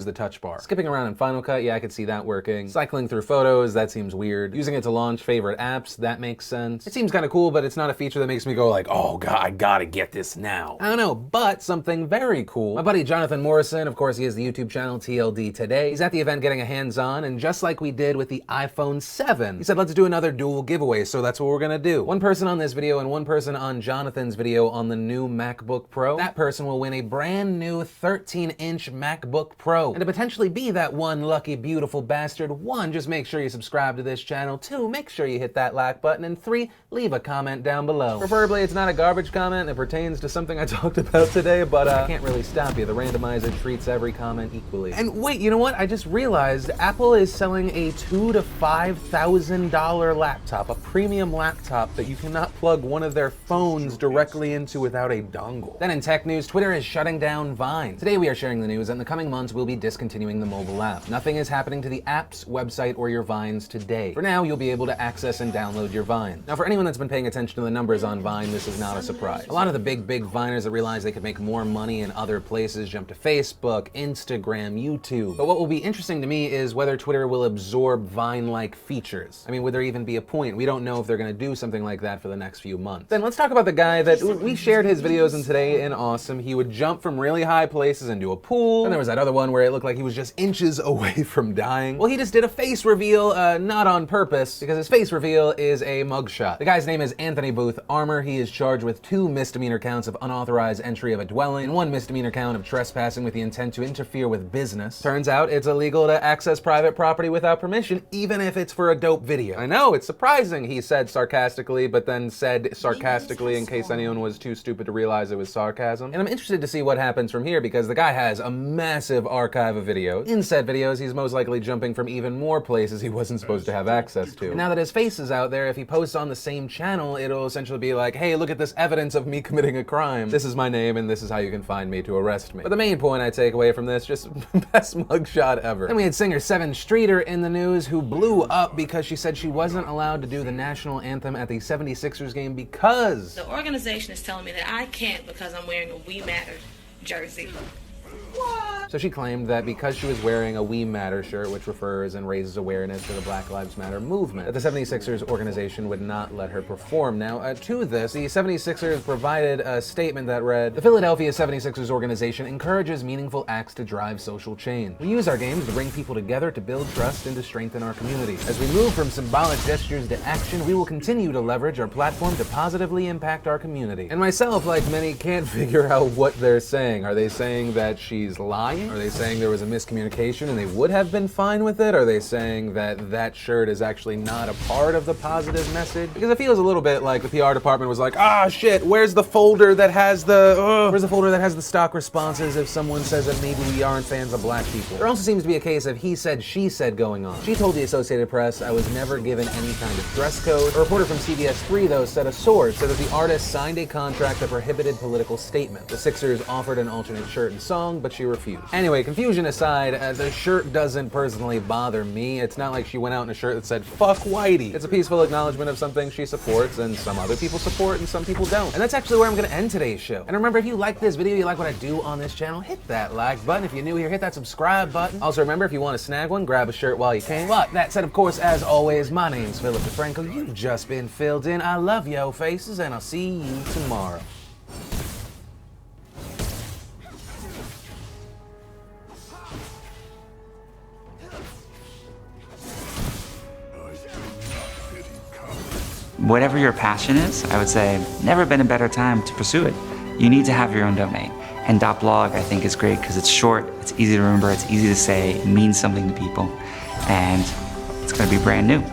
the touch bar. Skipping around in Final Cut, yeah, I could see that working. Cycling through photos, that seems weird. Using it to launch favorite apps, that makes sense. It seems kind of cool, but it's not a feature that makes me go like, oh god, I gotta get this now. I don't know, but something very cool. My buddy Jonathan Morrison, of course, he has the YouTube channel TLD Today. He's at the event getting a hands-on, and just like we did with the iPhone 7, he said, let's do another dual giveaway, so that's what we're gonna do. One person on this video and one person on Jonathan's video on the new MacBook Pro. That person will win a brand new 13-inch MacBook Pro. And to potentially be that one lucky, beautiful bastard, 1, just make sure you subscribe to this channel. 2, make sure you hit that like button. And 3, leave a comment down below. Preferably it's not a garbage comment that pertains to something I talked about today, but I can't really stop you. The randomizer treats every comment equally. And wait, you know what? I just realized Apple is selling a $2,000 to $5,000 laptop, a premium laptop that you cannot plug one of their phones directly into without a dongle. Then in tech news, Twitter is shutting down Vine. Today we are sharing the news that in the coming months we'll be discontinuing the mobile app. Nothing is happening to the app's website or your Vines today. For now, you'll be able to access and download your Vine. Now for anyone that's been paying attention to the numbers on Vine, this is not a surprise. A lot of the big Viners that realized they could make more money in other places jumped to Facebook, Instagram, YouTube. But what will be interesting to me is whether Twitter will absorb Vine-like features. I mean, would there even be a point? We don't know if they're gonna do something like that for the next few months. Then let's talk about the guy that we shared his videos in today in Awesome. He would jump from really high places into a pool. And there was that other one where it looked like he was just inches away from dying. Well, he just did a face reveal, not on purpose, because his face reveal is a mugshot. The guy's name is Anthony Booth Armour. He is charged with 2 misdemeanor counts of unauthorized entry of a dwelling and 1 misdemeanor count of trespassing with the intent to interfere with business. Turns out it's illegal to access private property without permission, even if it's for a dope video. I know, it's surprising, he said sarcastically, but then said sarcastically in case anyone was too stupid to realize it was sarcasm. And I'm interested to see what happens from here because the guy has a massive archive of videos. In said videos, he's most likely jumping from even more places he wasn't supposed to have access to. And now that his face is out there, if he posts on the same channel, it'll essentially be like, hey, look at this evidence of me committing a crime. This is my name and this is how you can find me to arrest me. But the main point I take away from this, just best mugshot ever. Then we had singer Seven Streeter in the news who blew up because she said she wasn't allowed to do the national anthem at the 76ers game because the organization is telling me that I can't because I'm wearing a We Matter jersey. What? So she claimed that because she was wearing a We Matter shirt, which refers and raises awareness to the Black Lives Matter movement, that the 76ers organization would not let her perform. Now, to this, the 76ers provided a statement that read, the Philadelphia 76ers organization encourages meaningful acts to drive social change. We use our games to bring people together to build trust and to strengthen our community. As we move from symbolic gestures to action, we will continue to leverage our platform to positively impact our community. And myself, like many, can't figure out what they're saying. Are they saying that she's lying? Are they saying there was a miscommunication and they would have been fine with it? Are they saying that that shirt is actually not a part of the positive message? Because it feels a little bit like the PR department was like, ah shit, where's the folder that has the stock responses if someone says that maybe we aren't fans of black people? There also seems to be a case of he said, she said going on. She told the Associated Press, I was never given any kind of dress code. A reporter from CBS 3 though said a source said that the artist signed a contract that prohibited political statement. The Sixers offered an alternate shirt and song, but she refused. Anyway, confusion aside, the shirt doesn't personally bother me. It's not like she went out in a shirt that said, fuck Whitey. It's a peaceful acknowledgement of something she supports and some other people support and some people don't. And that's actually where I'm gonna end today's show. And remember, if you like this video, you like what I do on this channel, hit that like button. If you're new here, hit that subscribe button. Also remember, if you want to snag one, grab a shirt while you can. But that said, of course, as always, my name's Philip DeFranco. You've just been filled in. I love yo faces, and I'll see you tomorrow. Whatever your passion is, I would say, never been a better time to pursue it. You need to have your own domain. And .blog, I think, is great because it's short, it's easy to remember, it's easy to say, it means something to people, and it's gonna be brand new.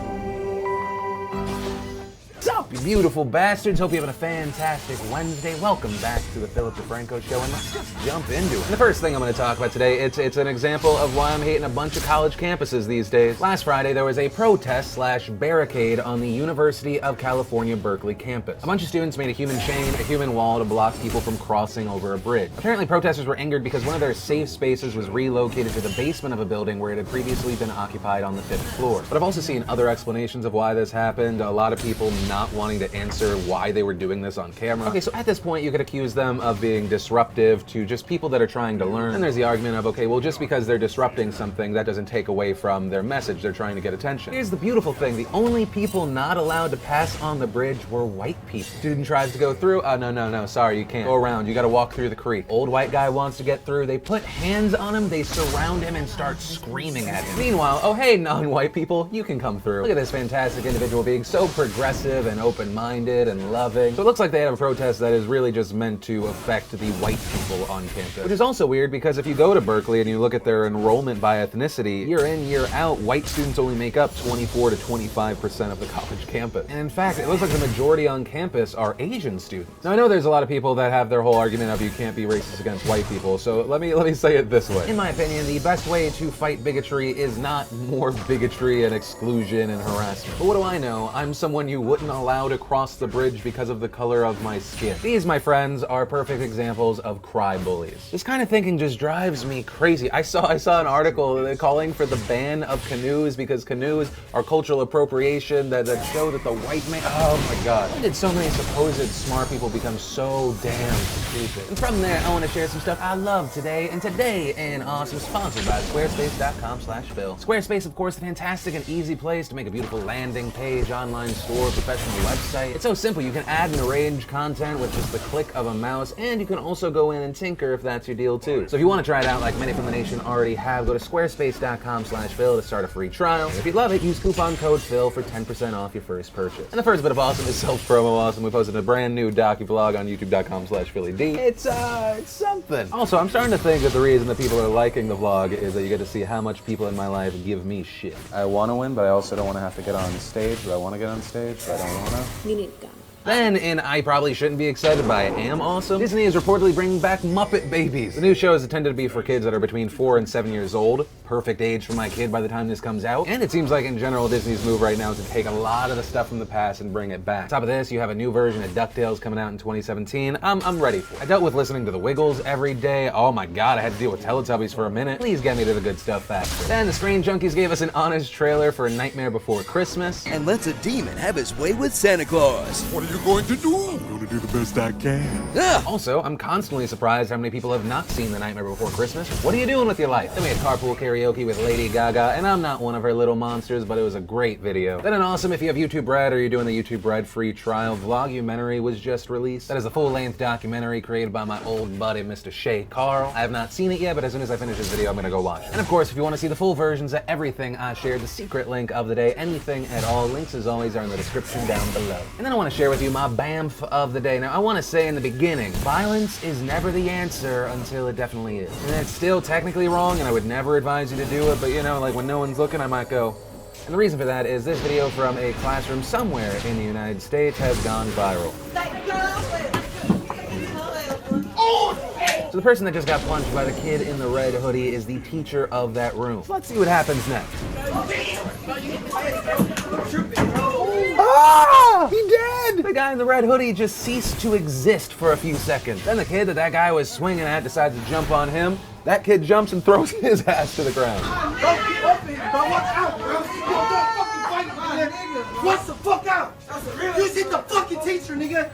You beautiful bastards. Hope you're having a fantastic Wednesday. Welcome back to the Philip DeFranco Show, and let's just jump into it. And the first thing I'm going to talk about today, it's an example of why I'm hating a bunch of college campuses these days. Last Friday, there was a protest/barricade on the University of California, Berkeley campus. A bunch of students made a human chain, a human wall to block people from crossing over a bridge. Apparently, protesters were angered because one of their safe spaces was relocated to the basement of a building where it had previously been occupied on the 5th floor. But I've also seen other explanations of why this happened. A lot of people not wanting to answer why they were doing this on camera. Okay, so at this point, you could accuse them of being disruptive to just people that are trying to learn. And there's the argument of, okay, well, just because they're disrupting something, that doesn't take away from their message. They're trying to get attention. Here's the beautiful thing. The only people not allowed to pass on the bridge were white people. Student tries to go through. Oh, no, sorry, you can't. Go around. You gotta walk through the creek. Old white guy wants to get through. They put hands on him. They surround him and start screaming at him. Meanwhile, oh, hey, non-white people, you can come through. Look at this fantastic individual being so progressive and open-minded and loving. So it looks like they have a protest that is really just meant to affect the white people on campus. Which is also weird because if you go to Berkeley and you look at their enrollment by ethnicity, year in, year out, white students only make up 24 to 25% of the college campus. And in fact, it looks like the majority on campus are Asian students. Now I know there's a lot of people that have their whole argument of you can't be racist against white people, so let me say it this way. In my opinion, the best way to fight bigotry is not more bigotry and exclusion and harassment. But what do I know? I'm someone you wouldn't allow to cross the bridge because of the color of my skin. These, my friends, are perfect examples of cry bullies. This kind of thinking just drives me crazy. I saw an article calling for the ban of canoes because canoes are cultural appropriation that show that the white man, oh my god. When did so many supposed smart people become so damn stupid? And from there, I want to share some stuff I love today, and today an awesome sponsored by squarespace.com/Phil. Squarespace, of course, a fantastic and easy place to make a beautiful landing page, online store, professional website. It's so simple. You can add and arrange content with just the click of a mouse, and you can also go in and tinker if that's your deal too. So if you want to try it out like many from the nation already have, go to squarespace.com/Phil to start a free trial. And if you love it, use coupon code Phil for 10% off your first purchase. And the first bit of awesome is self-promo awesome. We posted a brand new docu-vlog on youtube.com/PhillyD. It's something. Also, I'm starting to think that the reason that people are liking the vlog is that you get to see how much people in my life give me shit. I want to win, but I also don't want to have to get on stage. But I want to get on stage, but I don't want to. You need a gun. Then, and I probably shouldn't be excited by it, am awesome, Disney is reportedly bringing back Muppet Babies. The new show is intended to be for kids that are between 4 and 7 years old. Perfect age for my kid by the time this comes out. And it seems like in general, Disney's move right now is to take a lot of the stuff from the past and bring it back. On top of this, you have a new version of DuckTales coming out in 2017. I'm ready for it. I dealt with listening to the Wiggles every day. Oh my god, I had to deal with Teletubbies for a minute. Please get me to the good stuff faster. Then the Screen Junkies gave us an honest trailer for A Nightmare Before Christmas. And lets a demon have his way with Santa Claus. What are you going to do? I'm going to do the best I can. Also, I'm constantly surprised how many people have not seen The Nightmare Before Christmas. What are you doing with your life? Then we had carpool karaoke with Lady Gaga, and I'm not one of her little monsters, but it was a great video. Then an awesome, if you have YouTube Red or you're doing the YouTube Red free trial, Vlogumentary was just released. That is a full-length documentary created by my old buddy, Mr. Shay Carl. I have not seen it yet, but as soon as I finish this video, I'm gonna go watch it. And of course, if you want to see the full versions of everything I shared, the secret link of the day, anything at all, links as always are in the description down below. And then I want to share with you my BAMF of the day. Now, I want to say in the beginning, violence is never the answer until it definitely is. And it's still technically wrong, and I would never advise you to do it, but you know, like when no one's looking, I might go. And the reason for that is this video from a classroom somewhere in the United States has gone viral. So the person that just got punched by the kid in the red hoodie is the teacher of that room. So let's see what happens next. Ah! He dead! The guy in the red hoodie just ceased to exist for a few seconds. Then the kid that guy was swinging at decides to jump on him. That kid jumps and throws his ass to the ground. What's the fuck out? You hit the fucking teacher, nigga.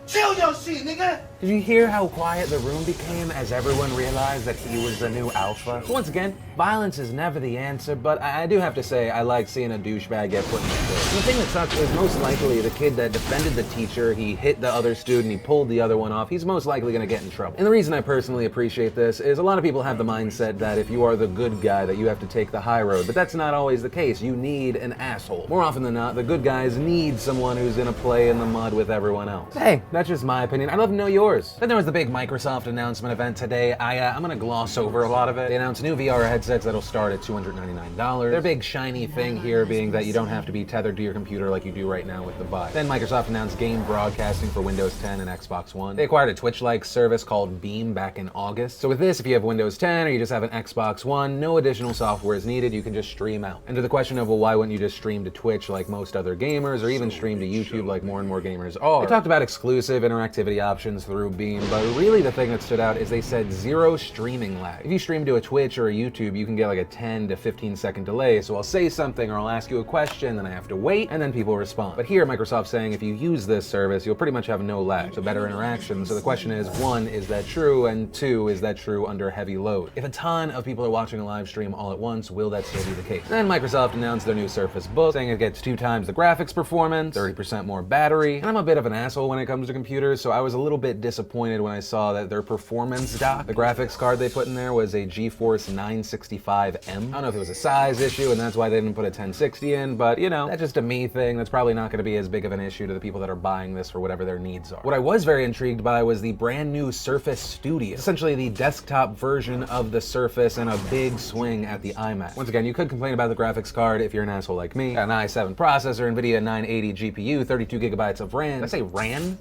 Chill your shit, nigga. Did you hear how quiet the room became as everyone realized that he was the new alpha? So once again, violence is never the answer, but I do have to say I like seeing a douchebag get put in the face. The thing that sucks is most likely the kid that defended the teacher, he hit the other student, he pulled the other one off, he's most likely gonna get in trouble. And the reason I personally appreciate this is a lot of people have the mindset that if you are the good guy that you have to take the high road, but that's not always the case. You need an asshole. More often than not, the good guys need someone who's gonna play in the mud with everyone else. Hey, that's just my opinion. I'd love to know yours. Then there was the big Microsoft announcement event today. I'm gonna gloss over a lot of it. They announced new VR headsets that'll start at $299. Their big shiny thing here being that you don't have to be tethered to your computer like you do right now with the Vive. Then Microsoft announced game broadcasting for Windows 10 and Xbox One. They acquired a Twitch-like service called Beam back in August. So with this, if you have Windows 10 or you just have an Xbox One, no additional software is needed. You can just stream out. And to the question of, well, why wouldn't you just stream to Twitch like most other gamers or even stream to YouTube like more and more gamers are? They talked about exclusive immersive interactivity options through Beam, but really the thing that stood out is they said 0 streaming lag. If you stream to a Twitch or a YouTube, you can get like a 10 to 15 second delay, so I'll say something or I'll ask you a question, then I have to wait, and then people respond. But here, Microsoft's saying if you use this service, you'll pretty much have no lag, so better interaction. So the question is, 1, is that true? And 2, is that true under heavy load? If a ton of people are watching a live stream all at once, will that still be the case? Then Microsoft announced their new Surface Book, saying it gets 2 times the graphics performance, 30% more battery, and I'm a bit of an asshole when it comes to computers, so I was a little bit disappointed when I saw that their performance dock, the graphics card they put in there, was a GeForce 965M. I don't know if it was a size issue and that's why they didn't put a 1060 in, but you know, that's just a me thing. That's probably not going to be as big of an issue to the people that are buying this for whatever their needs are. What I was very intrigued by was the brand new Surface Studio, essentially the desktop version of the Surface and a big swing at the iMac. Once again, you could complain about the graphics card if you're an asshole like me. Got an i7 processor, NVIDIA 980 GPU, 32 gigabytes of RAM. Did I say RAM?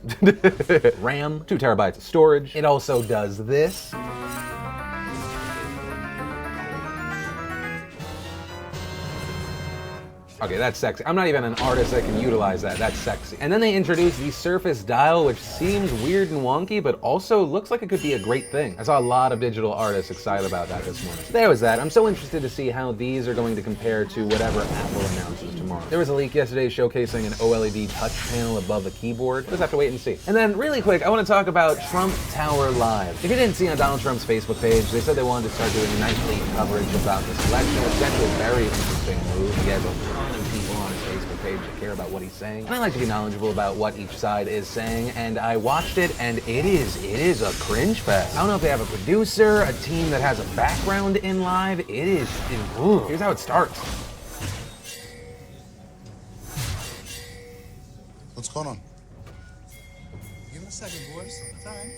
RAM, 2 terabytes of storage. It also does this. Okay, that's sexy. I'm not even an artist that can utilize that. That's sexy. And then they introduced the Surface Dial, which seems weird and wonky, but also looks like it could be a great thing. I saw a lot of digital artists excited about that this morning. So there was that. I'm so interested to see how these are going to compare to whatever Apple announces tomorrow. There was a leak yesterday showcasing an OLED touch panel above the keyboard. We'll just have to wait and see. And then really quick, I want to talk about Trump Tower Live. If you didn't see on Donald Trump's Facebook page, they said they wanted to start doing nightly coverage about this election. It's actually a very interesting move. He has a ton of people on his Facebook page that care about what he's saying. And I like to be knowledgeable about what each side is saying, and I watched it, and it is a cringe fest. I don't know if they have a producer, a team that has a background in live. Here's how it starts. What's going on? Give me a second, boys. It's all right.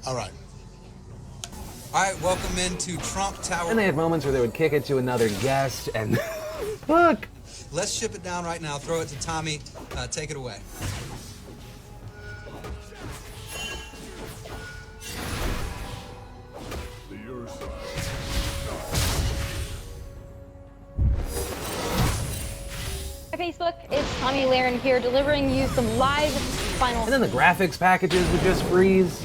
All right. All right, welcome into Trump Tower. And they had moments where they would kick it to another guest, and look. Let's ship it down right now. Throw it to Tommy. Take it away. Facebook, it's Tommy Laren here, delivering you some live final. And then the graphics packages would just freeze.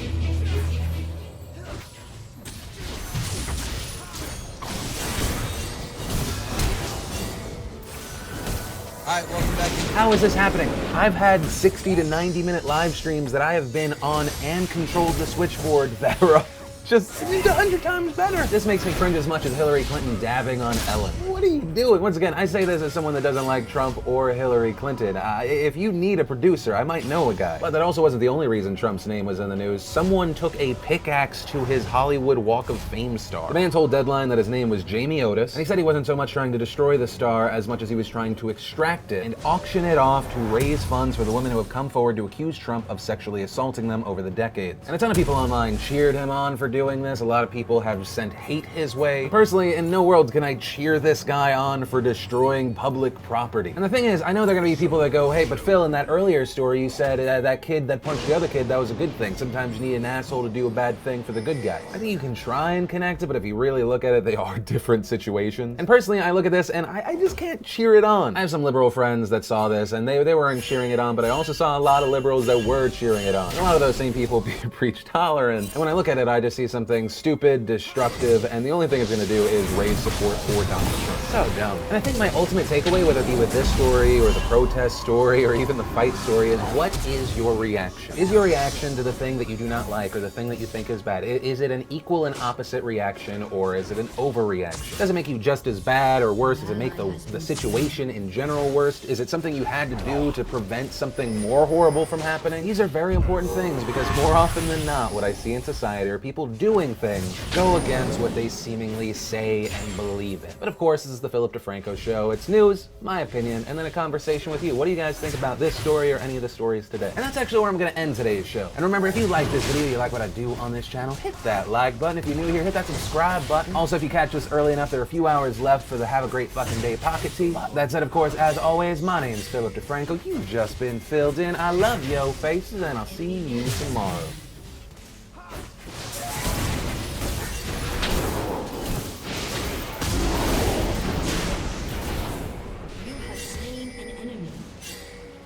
All right, welcome back. How is this happening? I've had 60 to 90 minute live streams that I have been on and controlled the switchboard that are just 100 times better. This makes me cringe as much as Hillary Clinton dabbing on Ellen. What are you doing? Once again, I say this as someone that doesn't like Trump or Hillary Clinton. If you need a producer, I might know a guy. But that also wasn't the only reason Trump's name was in the news. Someone took a pickaxe to his Hollywood Walk of Fame star. The man told Deadline that his name was Jamie Otis, and he said he wasn't so much trying to destroy the star as much as he was trying to extract it and auction it off to raise funds for the women who have come forward to accuse Trump of sexually assaulting them over the decades. And a ton of people online cheered him on for doing this. A lot of people have sent hate his way. Personally, in no world can I cheer this guy on for destroying public property. And the thing is, I know there are gonna be people that go, hey, but Phil, in that earlier story, you said that kid that punched the other kid, that was a good thing. Sometimes you need an asshole to do a bad thing for the good guy. I think you can try and connect it, but if you really look at it, they are different situations. And personally, I look at this and I just can't cheer it on. I have some liberal friends that saw this and they weren't cheering it on, but I also saw a lot of liberals that were cheering it on. And a lot of those same people preach tolerance. And when I look at it, I just see something stupid, destructive, and the only thing it's gonna do is raise support for Donald Trump. So dumb. And I think my ultimate takeaway, whether it be with this story or the protest story or even the fight story, is what is your reaction? Is your reaction to the thing that you do not like or the thing that you think is bad? Is it an equal and opposite reaction, or is it an overreaction? Does it make you just as bad or worse? Does it make the situation in general worse? Is it something you had to do to prevent something more horrible from happening? These are very important things because more often than not, what I see in society are people doing things go against what they seemingly say and believe in. But of course, this is the Philip DeFranco Show. It's news, my opinion, and then a conversation with you. What do you guys think about this story or any of the stories today? And that's actually where I'm gonna end today's show. And remember, if you like this video, you like what I do on this channel, hit that like button. If you're new here, hit that subscribe button. Also, if you catch this early enough, there are a few hours left for the Have a Great Fucking Day pocket tee. That said, of course, as always, my name's Philip DeFranco. You've just been filled in. I love yo faces, and I'll see you tomorrow.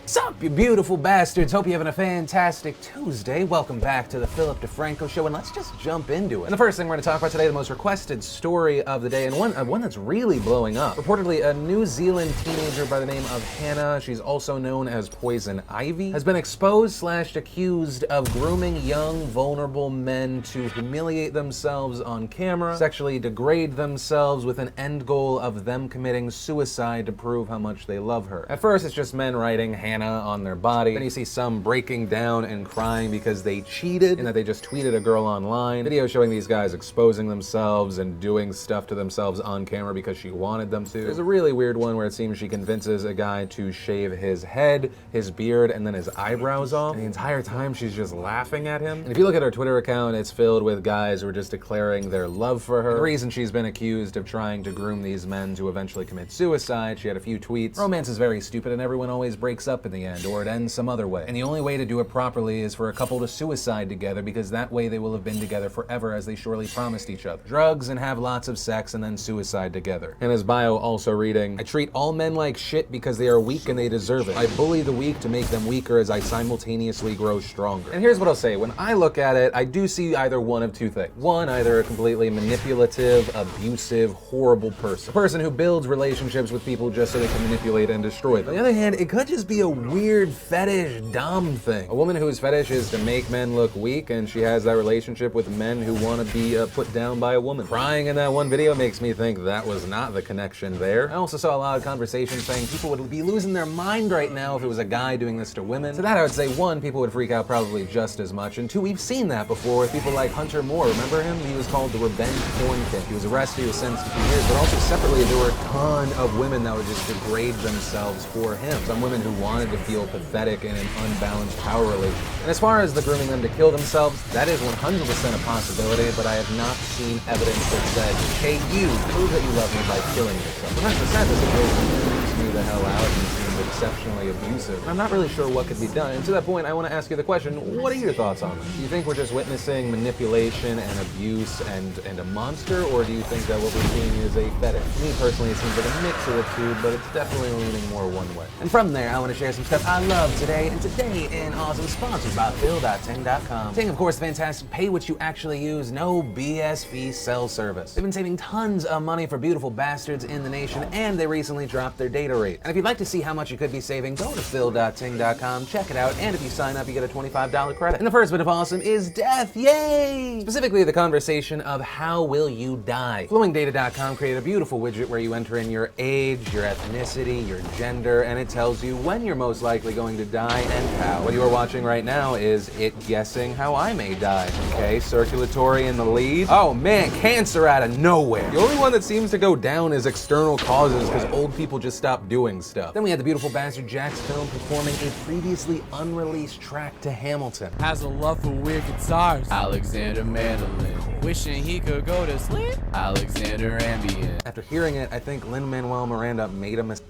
Sup, you beautiful bastards. Hope you're having a fantastic Tuesday. Welcome back to the Philip DeFranco Show, and let's just jump into it. And the first thing we're going to talk about today, the most requested story of the day, and one that's really blowing up. Reportedly, a New Zealand teenager by the name of Hannah, she's also known as Poison Ivy, has been exposed/accused of grooming young, vulnerable men to humiliate themselves on camera, sexually degrade themselves with an end goal of them committing suicide to prove how much they love her. At first, it's just men writing Hannah on their body. Then you see some breaking down and crying because they cheated and that they just tweeted a girl online. Videos showing these guys exposing themselves and doing stuff to themselves on camera because she wanted them to. There's a really weird one where it seems she convinces a guy to shave his head, his beard, and then his eyebrows off. And the entire time she's just laughing at him. And if you look at her Twitter account, it's filled with guys who are just declaring their love for her. The reason she's been accused of trying to groom these men to eventually commit suicide, she had a few tweets. Romance is very stupid and everyone always breaks up in the end, or it ends some other way. And the only way to do it properly is for a couple to suicide together, because that way they will have been together forever as they surely promised each other. Drugs and have lots of sex and then suicide together. And his bio also reading, I treat all men like shit because they are weak and they deserve it. I bully the weak to make them weaker as I simultaneously grow stronger. And here's what I'll say, when I look at it, I do see either one of two things. One, either a completely manipulative, abusive, horrible person. A person who builds relationships with people just so they can manipulate and destroy them. On the other hand, it could just be a weird fetish dom thing. A woman whose fetish is to make men look weak, and she has that relationship with men who want to be put down by a woman. Crying in that one video makes me think that was not the connection there. I also saw a lot of conversations saying people would be losing their mind right now if it was a guy doing this to women. So that I would say, one, people would freak out probably just as much, and two, we've seen that before with people like Hunter Moore. Remember him? He was called the Revenge Porn King. He was arrested, he was sentenced to 2 years, but also separately there were a ton of women that would just degrade themselves for him. Some women who wanted to feel pathetic in an unbalanced power relationship. And as far as the grooming them to kill themselves, that is 100% a possibility, but I have not seen evidence that said, hey, you, prove that you love me by killing yourself. 100% the situation freaks me the hell out and seems exceptionally abusive. I'm not really sure what could be done, and to that point, I want to ask you the question, what are your thoughts on this? Do you think we're just witnessing manipulation and abuse and a monster, or do you think that what we're seeing is a fetish? To me personally, it seems like a mix of the two, but it's definitely leaning more one way. And from there, I want to share some stuff I love today, and today in Awesome, sponsored by Phil.Ting.com. Ting, of course, the fantastic pay what you actually use, no BS fee cell service. They've been saving tons of money for beautiful bastards in the nation, and they recently dropped their data rate. And if you'd like to see how much you could be saving, go to Phil.Ting.com, check it out, and if you sign up, you get a $25 credit. And the first bit of awesome is death, yay! Specifically, the conversation of how will you die. FlowingData.com created a beautiful widget where you enter in your age, your ethnicity, your gender, and it tells you when you're most likely going to die and how. What you are watching right now is it guessing how I may die. Okay, circulatory in the lead. Oh man, cancer out of nowhere. The only one that seems to go down is external causes because old people just stop doing stuff. Then we had the beautiful bastard Jack's Film performing a previously unreleased track to Hamilton. Has a love for weird guitars. Alexander Mandolin. Wishing he could go to sleep. Alexander Ambient. After hearing it, I think Lin-Manuel Miranda made a mistake.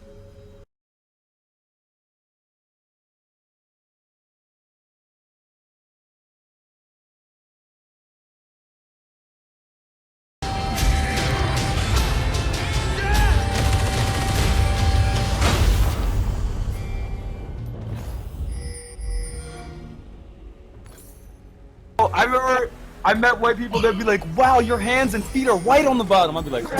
I remember I met white people that'd be like, wow, your hands and feet are white on the bottom. I'd be like, I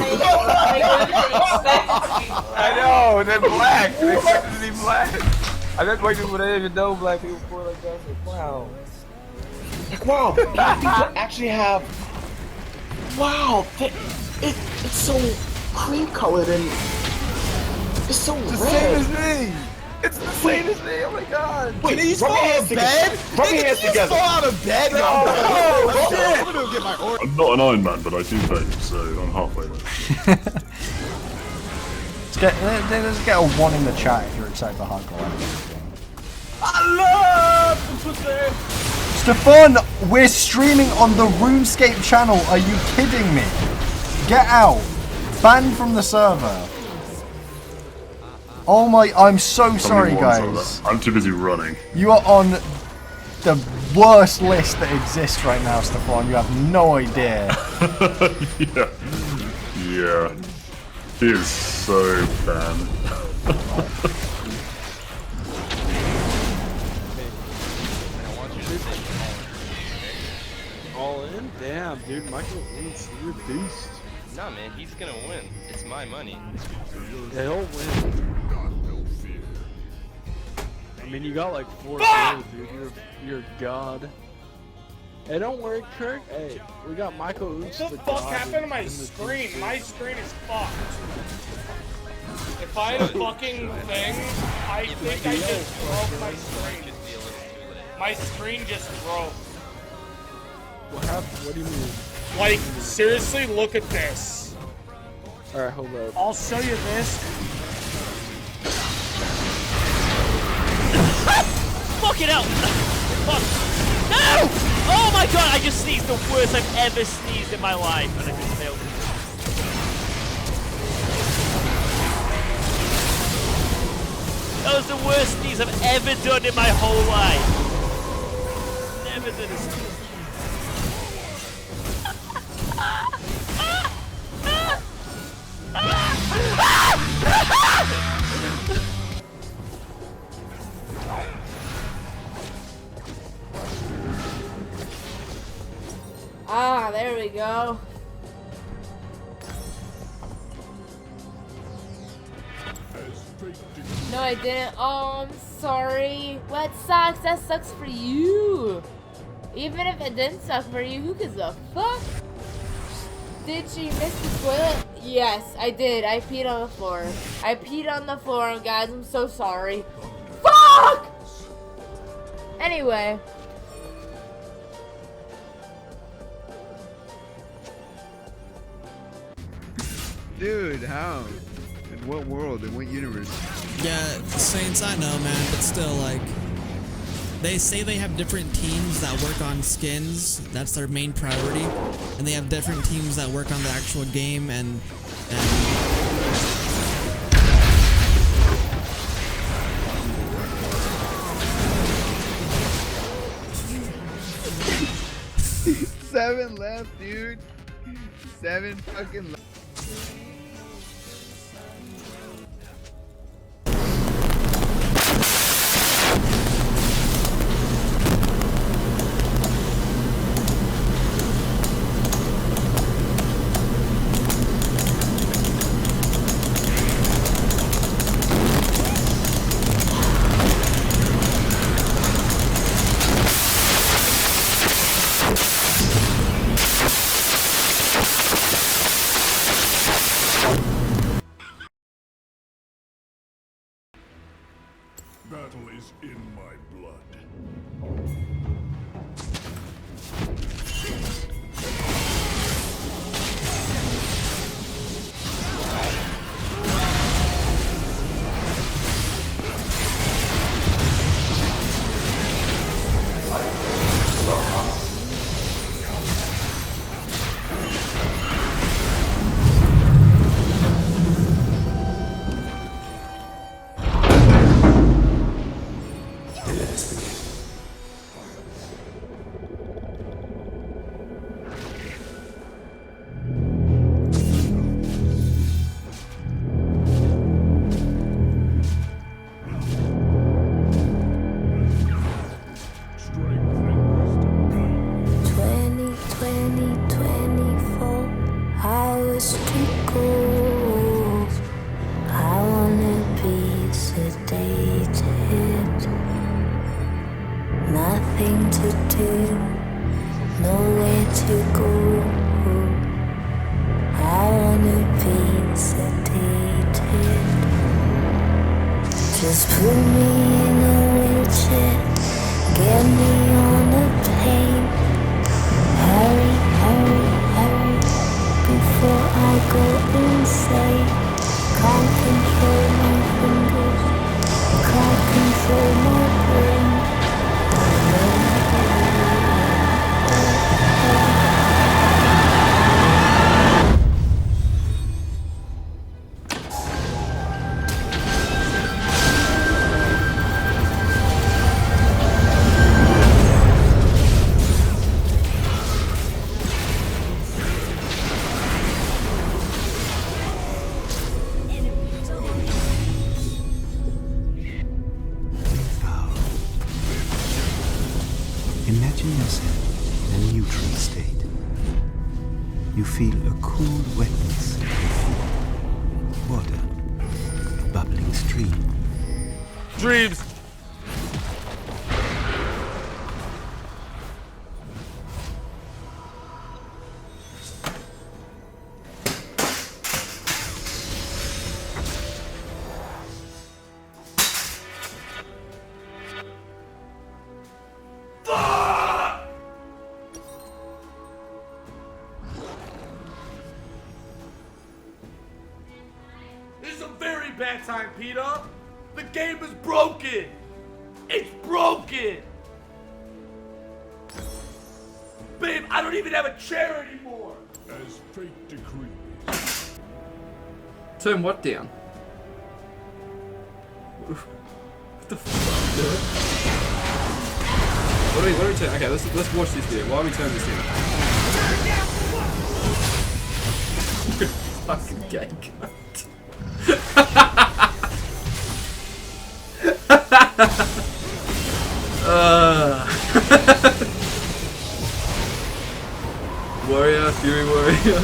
know, and then black. They expected to be black. I met white people that didn't even know black people before like that. I was like, wow. Like, wow, black people actually have, wow, it's so cream colored and it's so red. The same as me. It's the same as me, oh my god. Wait, can these fall out of bed? Rub your hands together. Fall out of bed? No, I'm gonna get my order. I'm not an Iron Man, but I do bake, so I'm halfway there. Let's get a 1 in the chat if you're excited for hardcore anime. I love the pussy. Stefan, we're streaming on the RuneScape channel. Are you kidding me? Get out. Banned from the server. Oh my, I'm so sorry guys. I'm too busy running. You are on the worst list that exists right now, Stefan. You have no idea. Yeah. He is so banned. win? Damn, dude, Michael wins. You're a beast. Nah, man, he's gonna win. It's my money. Yeah, he'll win. I mean, you got like 4 kills, dude. You're a god. Hey, don't worry, Kirk. Hey, we got Michael Oops. What the fuck happened to my screen? My screen is fucked. If I had a fucking thing, I think I just broke my screen. My screen just broke. What happened? What do you mean? Like, seriously, look at this. Alright, hold up. I'll show you this. Fucking hell! Fuck! No! Oh my god, I just sneezed the worst I've ever sneezed in my life, and I just failed. That was the worst sneeze I've ever done in my whole life. Never did a sneeze. Ah, there we go. No, I didn't. Oh, I'm sorry. What sucks? That sucks for you. Even if it didn't suck for you, who gives a fuck? Did she miss the toilet? Yes, I did. I peed on the floor. I peed on the floor, guys. I'm so sorry. Fuck! Anyway. Dude, how? In what world? In what universe? Yeah, Saints, I know, man, but still, like, they say they have different teams that work on skins. That's their main priority, and they have different teams that work on the actual game and 7 left, dude. 7 fucking left. Battle is in my blood. Nothing to do, nowhere to go. I wanna be sedated. Just put me in a wheelchair, get me on a plane. Hurry, hurry, hurry, before I go insane. Can't control my fingers, can't control my brain. Imagine yourself in a neutral state. you feel a cool wetness at your feet. Water, a bubbling stream. Dreams! This is a very bad time, Peter. The game is broken. It's broken. Babe, I don't even have a chair anymore. As fate decrees. Turn what down? What the fuck, dude? What do we turn? Okay, let's watch this video. Why are we turning this down? Fucking gay cunt. Warrior, Fury Warrior.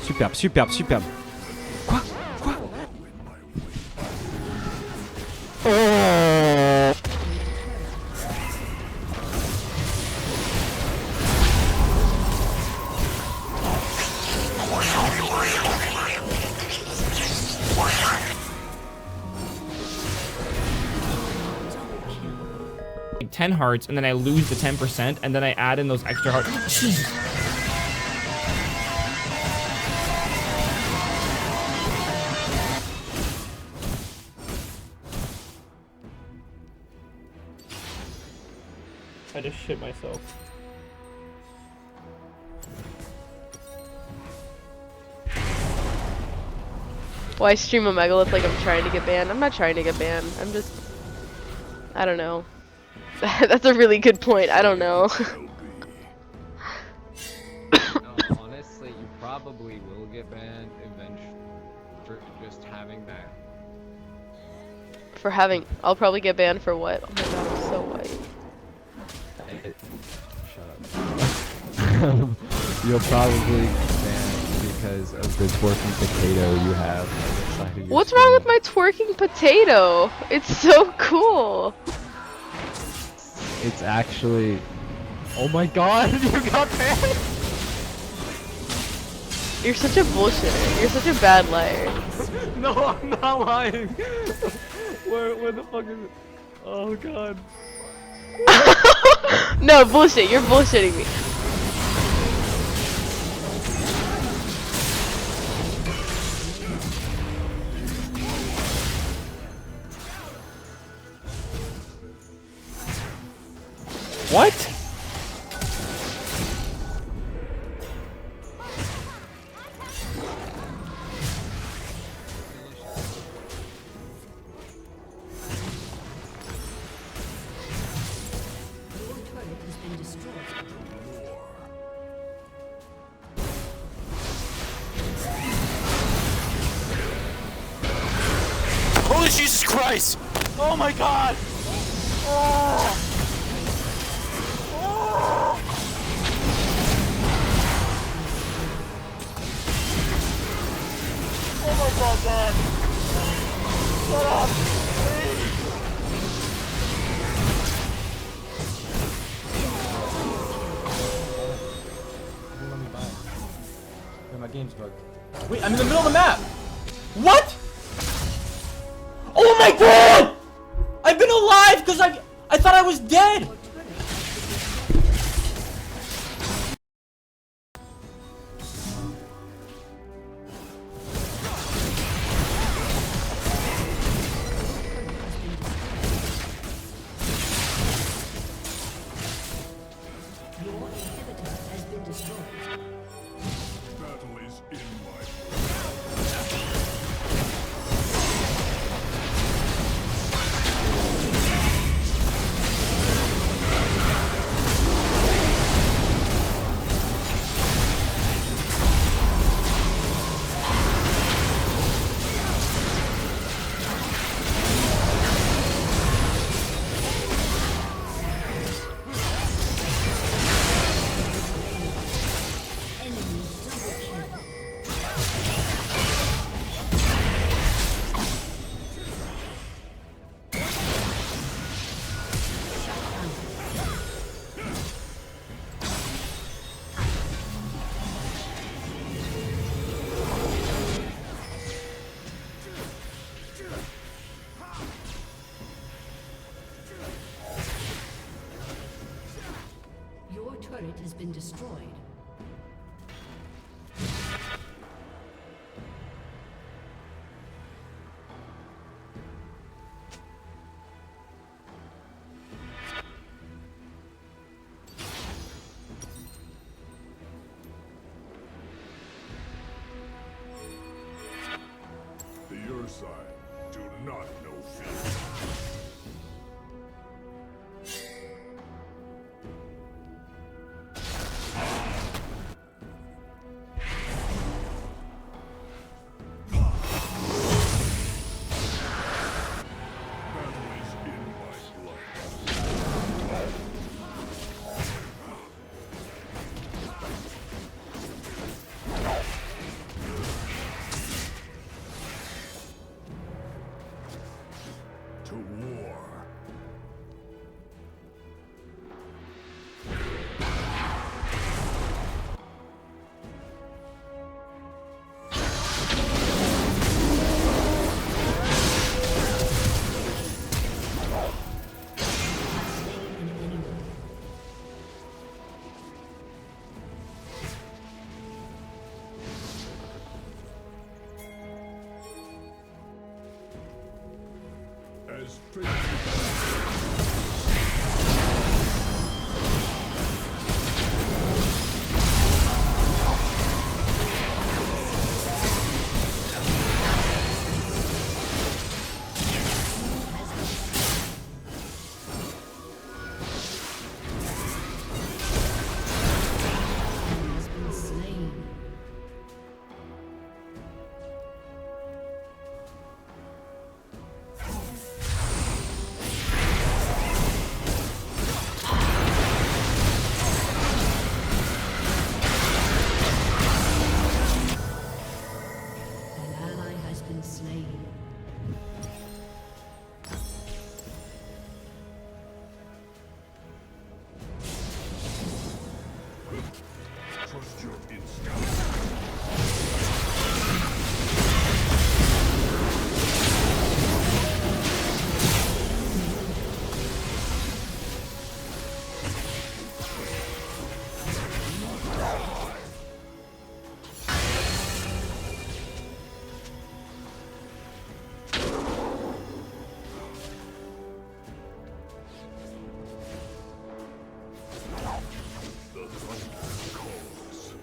Superbe, superbe, superbe. Quoi? Quoi? Like 10 hearts, and then I lose the 10%, and then I add in those extra hearts. Jesus. I just shit myself. Well, I stream a megalith like I'm trying to get banned. I'm not trying to get banned. I'm just... I don't know. That's a really good point. I don't know. No, honestly, you probably will get banned eventually for just having that. For having... I'll probably get banned for what? Oh my god, I'm so white. Shut up. You'll probably ban because of the twerking potato you have on the side of your What's wrong with my twerking potato? It's so cool. It's actually... Oh my god, you got banned! You're such a bullshitter. You're such a bad liar. No, I'm not lying. Where the fuck is it? Oh god. No, bullshit. You're bullshitting me. What? Holy Jesus Christ! Oh my god! Oh. Oh. Oh my god, Dad! Shut up! Please! Let me buy it. My game's bugged. Wait, I'm in the middle of the map! What? Oh my god! I've been alive because I thought I was dead! Battle is in my turret has been destroyed. Your side, do not know fear. To war. As Has been slain. An ally has been slain. trust your instincts. The thunder calls.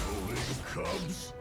Rolling cubs.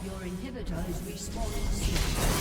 Your inhibitor is respawning soon.